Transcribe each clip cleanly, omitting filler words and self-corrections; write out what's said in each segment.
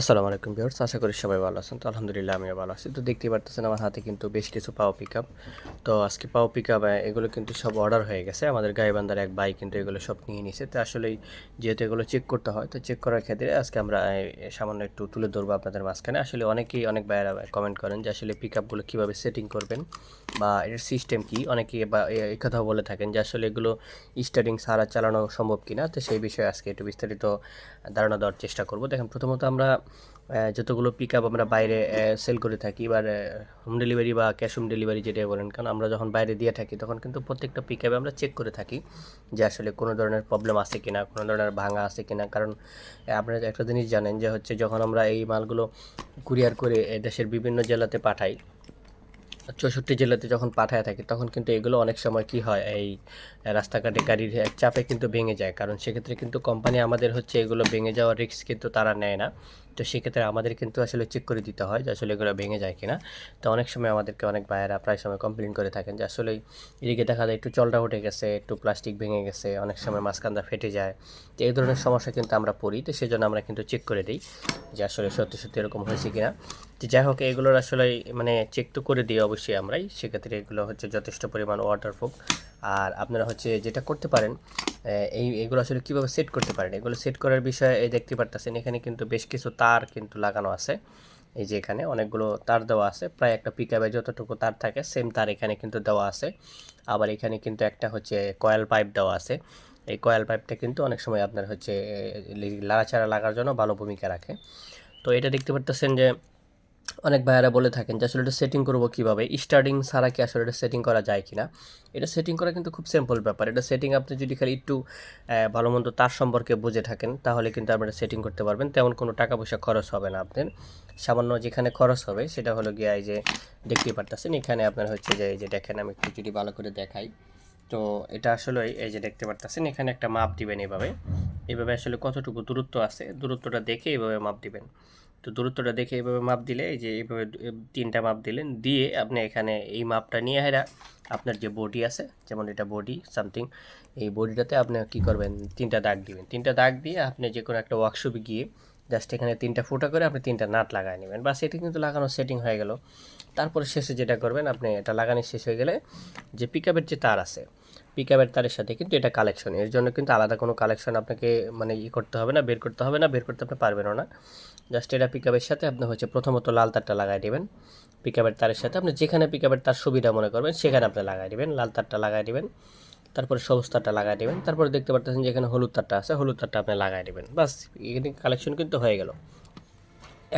আসসালামু আলাইকুম ভিউয়ার্স, আশা করি সবাই ভালো আছেন। তো আলহামদুলিল্লাহ আমিও ভালো আছি। তো দেখতেই পারতেছেন আমার হাতে কিন্তু বেশ কিছু পাওয়ার পিকআপ। তো আজকে পাওয়ার পিকআপ এগুলো কিন্তু সব অর্ডার হয়ে গেছে। আমাদের গাইবান্ধার এক ভাই কিন্তু এগুলো সব নিয়ে নিছে। তো আসলেই যেহেতু এগুলো চেক করতে হয়, তো চেক করার ক্ষেত্রে আজকে আমরা সামান্য একটু তুলে ধরবো আপনাদের মাঝখানে। আসলে অনেকেই অনেক ভাইয়েরা কমেন্ট করেন যে আসলে পিকআপগুলো কীভাবে সেটিং করবেন বা এর সিস্টেম কী, অনেকেই বা এই কথাও বলে থাকেন যে আসলে এগুলো স্টার্টিং ছাড়া চালানো সম্ভব কিনা। তো সেই বিষয়ে আজকে একটু বিস্তারিত ধারণা দেওয়ার চেষ্টা করব। দেখেন, প্রথমত আমরা যতগুলো পিকআপ আমরা বাইরে সেল করে থাকি, এবার হোম ডেলিভারি বা ক্যাশ হোম ডেলিভারি যেটাই বলেন, কারণ আমরা যখন বাইরে দিয়ে থাকি তখন কিন্তু প্রত্যেকটা পিকআপে আমরা চেক করে থাকি যে আসলে কোনো ধরনের প্রবলেম আছে কিনা, কোনো ধরনের ভাঙা আছে কিনা। কারণ আপনারা একটা জিনিস জানেন যে হচ্ছে যখন আমরা এই মালগুলো কুরিয়ার করে দেশের বিভিন্ন জেলাতে পাঠাই, 64 জেলাতে যখন পাঠায় থাকি, তখন কিন্তু এগুলো অনেক সময় কি হয়, এই রাস্তাঘাটে গাড়ির চাপে কিন্তু ভেঙে যায়। কারণ সেক্ষেত্রে কিন্তু কোম্পানি আমাদের হচ্ছে এগুলো ভেঙে যাওয়ার রিস্ক কিন্তু তারা নেয় না। তো সেক্ষেত্রে আমাদের কিন্তু আসলে চেক করে দিতে হয় যে আসলে এগুলো ভেঙে যায় কিনা। তো অনেক সময় আমাদেরকে অনেক ভাইয়েরা প্রায় সময় কমপ্লেন করে থাকেন যে আসলে এদিকে দেখা যায় একটু চলটা উঠে গেছে, একটু প্লাস্টিক ভেঙে গেছে, অনেক সময় মাঝখানটা ফেটে যায়। তো এই ধরনের সমস্যা কিন্তু আমরা পড়ি। তো সেজন্য আমরা কিন্তু চেক করে দিই যে আসলে সত্যি সত্যি এরকম হয়েছে কিনা। তো যাই হোক, এগুলোর আসলে মানে চেক তো করে দিই অবশ্যই আমরাই। সেক্ষেত্রে এগুলো হচ্ছে যথেষ্ট পরিমাণ ওয়াটারপ্রুফ। আর আপনারা হচ্ছে যেটা করতে পারেন, এগুলো আসলে কীভাবে সেট করতে পারেন, এগুলো সেট করার বিষয়ে এই দেখতে পারতেছেন এখানে কিন্তু বেশ কিছু তার কিন্তু লাগানো আছে। এই যে এখানে অনেকগুলো তার দেওয়া আছে, প্রায় একটা পিকআপে যতটুকু তার থাকে সেম তার এখানে কিন্তু দেওয়া আছে। আবার এখানে কিন্তু একটা হচ্ছে কয়েল পাইপ দেওয়া আছে। এই কয়েল পাইপটা কিন্তু অনেক সময় আপনার হচ্ছে লাড়াচাড়া লাগার জন্য ভালো ভূমিকা রাখে। তো এটা দেখতে পারতেছেন যে অনেক ভাইয়ারা বলে থাকেন যে আসলে এটা সেটিং করবো কীভাবে, স্টার্টিং ছাড়া কি আসলে এটা সেটিং করা যায় কিনা। এটা সেটিং করা কিন্তু খুব সিম্পল ব্যাপার। এটা সেটিং আপনি যদি খালি একটু ভালো মন্দ তার সম্পর্কে বুঝে থাকেন, তাহলে কিন্তু আপনারা সেটিং করতে পারবেন। তেমন কোনো টাকা পয়সা খরচ হবে না আপনার। সামান্য যেখানে খরচ হবে সেটা হলো গিয়ে এই যে দেখতেই পারতেছেন এখানে আপনার হচ্ছে যে এই যে দেখেন, আমি একটু যদি ভালো করে দেখাই, তো এটা আসলে এই যে দেখতে পারতেছেন এখানে একটা মাপ দিবেন এভাবে। এভাবে আসলে কতটুকু দূরত্ব আছে, দূরত্বটা দেখে এভাবে মাপ দিবেন। তো দূরত্বটা দেখে এভাবে মাপ দিলে, এই যে এইভাবে 3টা মাপ দিলেন, দিয়ে আপনি এখানে এই মাপটা নিয়ে হেরা আপনার যে বডি আছে, যেমন এটা বডি সামথিং, এই বডিটাতে আপনি কী করবেন, 3টা দাগ দিবেন। 3টা দাগ দিয়ে আপনি যে কোনো একটা ওয়ার্কশপে গিয়ে জাস্ট এখানে 3টা ফুটা করে আপনি 3টা নাট লাগায় নেবেন। বাস, এটি কিন্তু লাগানো সেটিং হয়ে গেল। তারপরে শেষে যেটা করবেন, আপনি এটা লাগানো শেষ হয়ে গেলে যে পিকআপের যে তার আছে, পিকআপের তারের সাথে কিন্তু এটা কালেকশন, এর জন্য কিন্তু আলাদা কোনো কালেকশন আপনাকে মানে করতে হবে না, বের করতে হবে না, বের করতে আপনি পারবেনও না। জাস্ট এটা পিকআপের সাথে আপনি হচ্ছে প্রথমত লাল তারটা লাগাই দেবেন। পিকআপের তারের সাথে আপনি যেখানে পিকআপের তার সুবিধা মনে করবেন সেখানে আপনি লাগাই দেবেন, লাল তারটা লাগাই দেবেন। তারপরে সবুজ তারটা লাগাই দেবেন। তারপরে দেখতে পারতেছেন যেখানে হলুদ তারটা আছে, হলুদ তারটা আপনি লাগাই দেবেন। বাস, এখানে কালেকশন কিন্তু হয়ে গেল।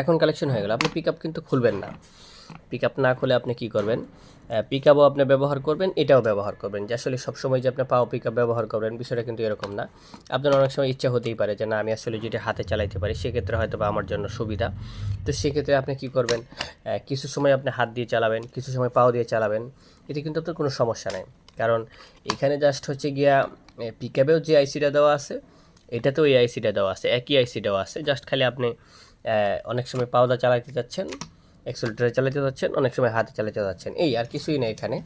এখন কালেকশন হয়ে গেল, আপনি পিকআপ কিন্তু খুলবেন না। পিকআপ না খুলে আপনি কি করবেন, পিকআপও আপনি ব্যবহার করবেন, এটাও ব্যবহার করবেন। যে আসলে সবসময় যে আপনি পাওয়ার পিকআপ ব্যবহার করবেন, বিষয়টা কিন্তু এরকম না। আপনার অনেক সময় ইচ্ছা হতেই পারে যে না, আমি আসলে যদি হাতে চালাইতে পারি সেক্ষেত্রে হয়তো বা আমার জন্য সুবিধা। তো সেক্ষেত্রে আপনি কি করবেন, কিছু সময় আপনি হাত দিয়ে চালাবেন, কিছু সময় পাও দিয়ে চালাবেন। এতে কিন্তু আপনার কোনো সমস্যা নেই। কারণ এখানে জাস্ট হচ্ছে গিয়া পিকআপেও যে আইসিটা দেওয়া আছে, এটাতেও এই আইসিটা দেওয়া আছে, একই আইসি দেওয়া আছে। জাস্ট খালি আপনি অনেক সময় পাওদা চালাতে যাচ্ছেন, অ্যাক্সেলেটারে চালাতে যাচ্ছেন, অনেক সময় হাতে চালাতে যাচ্ছেন, এই আর কিছুই নেই এখানে।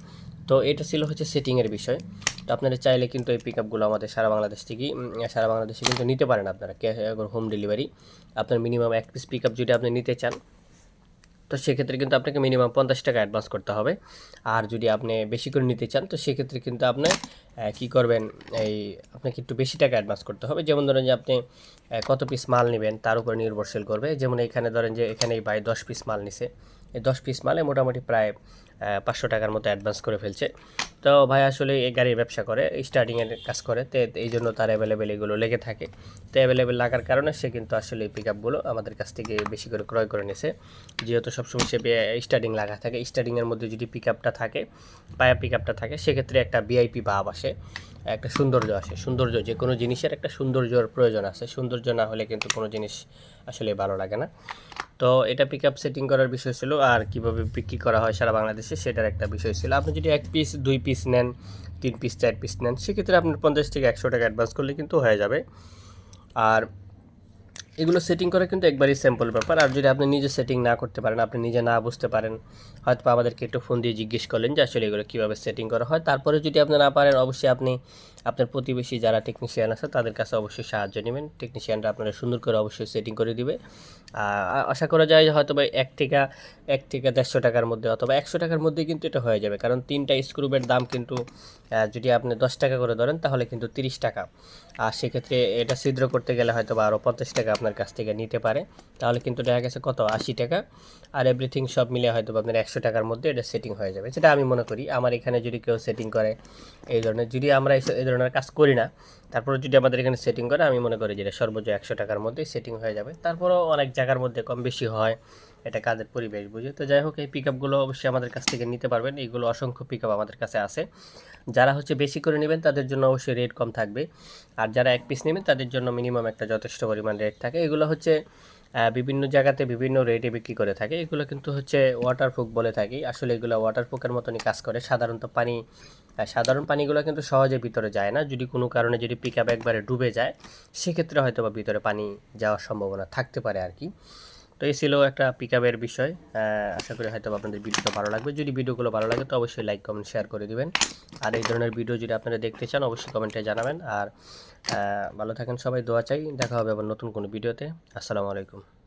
তো এটা ছিল হচ্ছে সেটিংয়ের বিষয়। তো আপনারা চাইলে কিন্তু এই পিকআপগুলো আমাদের সারা বাংলাদেশ থেকেই সারা বাংলাদেশে কিন্তু নিতে পারেন আপনারা, হোম ডেলিভারি। আপনার মিনিমাম 1 পিস পিকআপ যদি আপনি নিতে চান, তো সেক্ষেত্রে কিন্তু আপনাকে মিনিমাম 50 টাকা অ্যাডভান্স করতে হবে। আর যদি আপনি বেশি করে নিতে চান, তো সেক্ষেত্রে কিন্তু আপনি কী করবেন, এই আপনাকে একটু বেশি টাকা অ্যাডভান্স করতে হবে। যেমন ধরেন যে আপনি কত পিস মাল নেবেন তার উপর নির্ভরশীল করবে। যেমন এখানে ধরেন যে এখানে এই ভাই 10 পিস মাল নিছে, এই 10 পিস মালে মোটামুটি প্রায় 500 টাকার মতো অ্যাডভান্স করে ফেলছে। তো ভাই আসলে এই গাড়ির ব্যবসা করে, স্টার্টিংয়ের কাজ করে, তো এই জন্য তার অ্যাভেলেবেল এগুলো লেগে থাকে। তো অ্যাভেলেবেল লাগার কারণে সে কিন্তু আসলে এই পিকআপগুলো আমাদের কাছ থেকে বেশি করে ক্রয় করে নিছে। যেহেতু সবসময় সে স্টার্টিং লাগা থাকে, স্টার্টিংয়ের মধ্যে যদি পিকআপটা থাকে, পায়া পিকআপটা থাকে, সেক্ষেত্রে একটা ভিআইপি ভাব আসে, একটা সৌন্দর্য আসে। সৌন্দর্য, যে কোনো জিনিসের একটা সৌন্দর্যর প্রয়োজন আছে। সৌন্দর্য না হলে কিন্তু কোনো জিনিস আসলে ভালো লাগে না। তো এটা পিকআপ সেটিং করার বিষয় ছিল, আর কীভাবে বিক্রি করা হয় সারা বাংলাদেশে সেটার একটা বিষয় ছিল। আপনি যদি 1 পিস 2 পিস নেন, 3 পিস 4 পিস নেন, সেক্ষেত্রে আপনার 50 থেকে 100 টাকা অ্যাডভান্স করলে কিন্তু হয়ে যাবে। আর এগুলো সেটিং করা কিন্তু একবারই সিম্পল ব্যাপার। আর যদি আপনি নিজে সেটিং না করতে পারেন, আপনি নিজে না বুঝতে পারেন, হয়তো আমাদেরকে একটু ফোন দিয়ে জিজ্ঞেস করলেন যে আসলে এগুলো কীভাবে সেটিং করা হয়। তারপরে যদি আপনি না পারেন, অবশ্যই আপনি আপনার প্রতিবেশী যারা টেকনিশিয়ান আছে তাদের কাছে অবশ্যই সাহায্য নেবেন। টেকনিশিয়ানরা আপনারা সুন্দর করে অবশ্যই সেটিং করে দিবে। আশা করা যায় যে হয়তো বা এক থেকে 150 টাকার মধ্যে অথবা 100 টাকার মধ্যে কিন্তু এটা হয়ে যাবে। কারণ 3টা স্ক্রুবের দাম কিন্তু যদি আপনি 10 টাকা করে ধরেন তাহলে কিন্তু 30 টাকা। আর সেক্ষেত্রে এটা ছিদ্র করতে গেলে হয়তো বা আরও 50 টাকা আপনার কাছ থেকে নিতে পারে। তাহলে কিন্তু দেখা গেছে কত 80 টাকা। আর এভরিথিং সব মিলে হয়তো আপনার 100 টাকার মধ্যে এটা সেটিং হয়ে যাবে, যেটা আমি মনে করি। আমার এখানে যদি কেউ সেটিং করে এই ধরনের, যদি আমরা এই ধরনের কাজ করি না, তারপরে যদি আমাদের এখানে সেটিং করে, আমি মনে করি যে এটা সর্বোচ্চ 100 টাকার মধ্যেই সেটিং হয়ে যাবে। তারপরেও অনেক জায়গার মধ্যে কম বেশি হয়, এটা কাজের পরিবেশ বুঝে। তো যাই হোক, এই পিক আপগুলো অবশ্যই আমাদের কাছ থেকে নিতে পারবেন। এইগুলো অসংখ্য পিক আপ আমাদের কাছে আছে। যারা হচ্ছে বেশি করে নেবেন তাদের জন্য অবশ্যই রেট কম থাকবে, আর যারা এক পিস নেবেন তাদের জন্য মিনিমাম একটা যথেষ্ট পরিমাণ রেট থাকে। এগুলো হচ্ছে বিভিন্ন জায়গাতে বিভিন্ন রেটে বিক্রি করে থাকে। এগুলো কিন্তু হচ্ছে ওয়াটারপ্রুফ বলে থাকি। আসলে এগুলো ওয়াটারপ্রুফের মতনই কাজ করে। সাধারণ পানিগুলো কিন্তু সহজে ভিতরে যায় না। যদি কোনো কারণে যদি পিক আপ একবারে ডুবে যায়, সেক্ষেত্রে হয়তো বা ভিতরে পানি যাওয়ার সম্ভাবনা থাকতে পারে আর কি। তো এই ছিল একটা পিক আপের বিষয়। আশা করি হয়তো আপনাদের ভিডিওটা ভালো লাগবে। যদি ভিডিওগুলো ভালো লাগে তো অবশ্যই লাইক কমেন্ট শেয়ার করে দিবেন। আর এই ধরনের ভিডিও যদি আপনারা দেখতে চান অবশ্যই কমেন্টে জানাবেন। আর ভালো থাকেন সবাই, দোয়া চাই। দেখা হবে আবার নতুন কোনো ভিডিওতে। আসসালামু আলাইকুম।